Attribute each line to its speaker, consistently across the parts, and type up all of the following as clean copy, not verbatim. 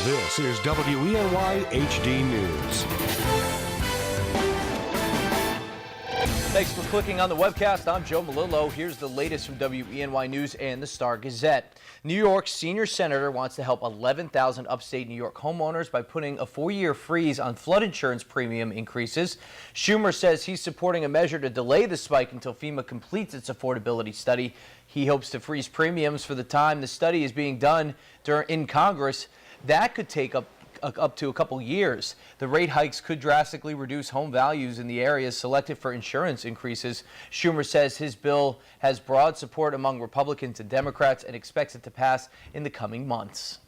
Speaker 1: This is WENY-HD News.
Speaker 2: Thanks for clicking on the webcast. I'm Joe Malillo. Here's the latest from WENY News and the Star-Gazette. New York's senior senator wants to help 11,000 upstate New York homeowners by putting a 4-year freeze on flood insurance premium increases. Schumer says he's supporting a measure to delay the spike until FEMA completes its affordability study. He hopes to freeze premiums for the time the study is being done in Congress. That could take up to a couple years. The rate hikes could drastically reduce home values in the areas selected for insurance increases. Schumer says his bill has broad support among Republicans and Democrats and expects it to pass in the coming months.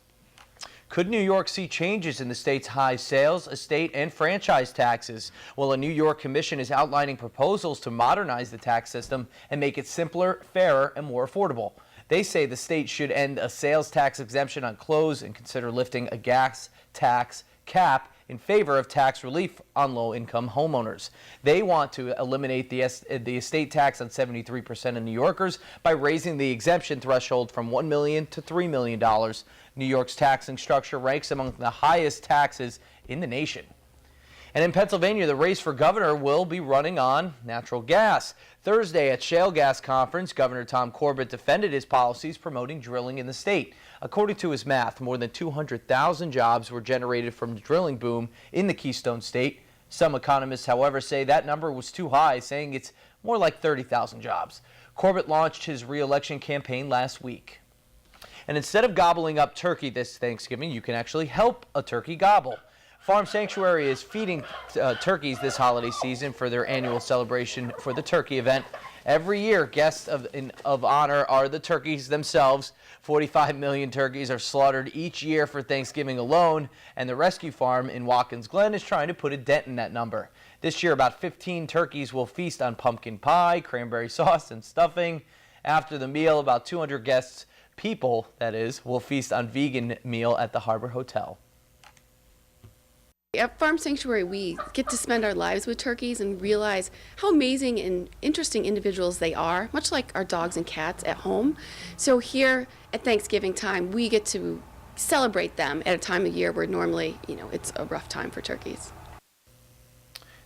Speaker 2: Could New York see changes in the state's high sales, estate, and franchise taxes? Well, a New York commission is outlining proposals to modernize the tax system and make it simpler, fairer, and more affordable. They say the state should end a sales tax exemption on clothes and consider lifting a gas tax cap in favor of tax relief on low-income homeowners. They want to eliminate the estate tax on 73% of New Yorkers by raising the exemption threshold from $1 million to $3 million. New York's taxing structure ranks among the highest taxes in the nation. And in Pennsylvania, the race for governor will be running on natural gas. Thursday at Shale Gas Conference, Governor Tom Corbett defended his policies promoting drilling in the state. According to his math, more than 200,000 jobs were generated from the drilling boom in the Keystone State. Some economists, however, say that number was too high, saying it's more like 30,000 jobs. Corbett launched his re-election campaign last week. And instead of gobbling up turkey this Thanksgiving, you can actually help a turkey gobble. Farm Sanctuary is feeding turkeys this holiday season for their annual celebration for the turkey event. Every year, guests of honor are the turkeys themselves. 45 million turkeys are slaughtered each year for Thanksgiving alone, and the rescue farm in Watkins Glen is trying to put a dent in that number. This year, about 15 turkeys will feast on pumpkin pie, cranberry sauce, and stuffing. After the meal, about 200 people, that is, will feast on vegan meal at the Harbor Hotel.
Speaker 3: At Farm Sanctuary, we get to spend our lives with turkeys and realize how amazing and interesting individuals they are, much like our dogs and cats at home. So here at Thanksgiving time, we get to celebrate them at a time of year where normally, it's a rough time for turkeys.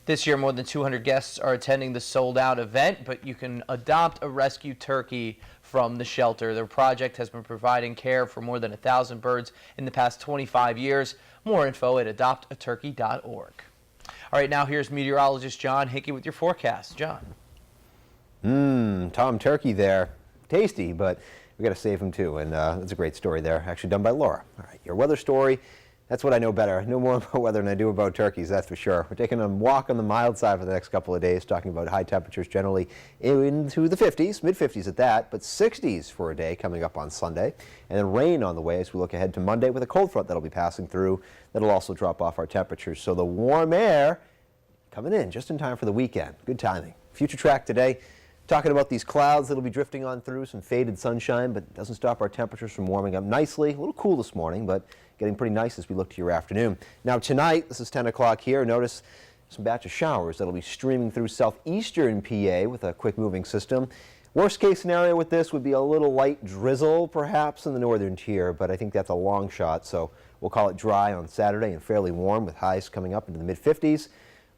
Speaker 2: This year, more than 200 guests are attending the sold-out event, but you can adopt a rescue turkey from the shelter. Their project has been providing care for more than 1,000 birds in the past 25 years. More info at adoptaturkey.org. All right, now here's meteorologist John Hickey with your forecast. John.
Speaker 4: Tom turkey there. Tasty, but we got to save him too. And that's a great story there, actually done by Laura. All right, your weather story. That's what I know better. I know more about weather than I do about turkeys, that's for sure. We're taking a walk on the mild side for the next couple of days, talking about high temperatures generally into the 50s, mid-50s at that, but 60s for a day coming up on Sunday. And then rain on the way as we look ahead to Monday with a cold front that'll be passing through. That'll also drop off our temperatures. So the warm air coming in just in time for the weekend. Good timing. Future track today. Talking about these clouds that'll be drifting on through, some faded sunshine, but it doesn't stop our temperatures from warming up nicely. A little cool this morning, but getting pretty nice as we look to your afternoon. Now tonight, this is 10 o'clock here. Notice some batch of showers that'll be streaming through southeastern PA with a quick moving system. Worst case scenario with this would be a little light drizzle perhaps in the northern tier, but I think that's a long shot. So we'll call it dry on Saturday and fairly warm with highs coming up into the mid-50s.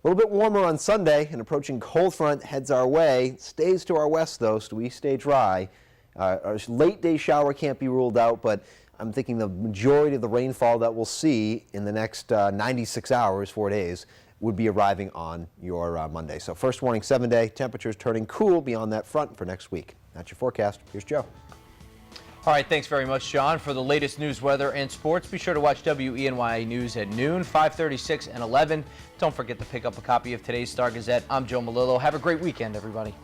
Speaker 4: A little bit warmer on Sunday, and approaching cold front heads our way. Stays to our west, though, so we stay dry. Our late day shower can't be ruled out, but I'm thinking the majority of the rainfall that we'll see in the next 96 hours, 4 days, would be arriving on your Monday. So first warning, 7-day, temperatures turning cool beyond that front for next week. That's your forecast. Here's Joe.
Speaker 2: All right, thanks very much, John. For the latest news, weather, and sports, be sure to watch WENY News at noon, 5:36 and 11. Don't forget to pick up a copy of today's Star-Gazette. I'm Joe Malillo. Have a great weekend, everybody.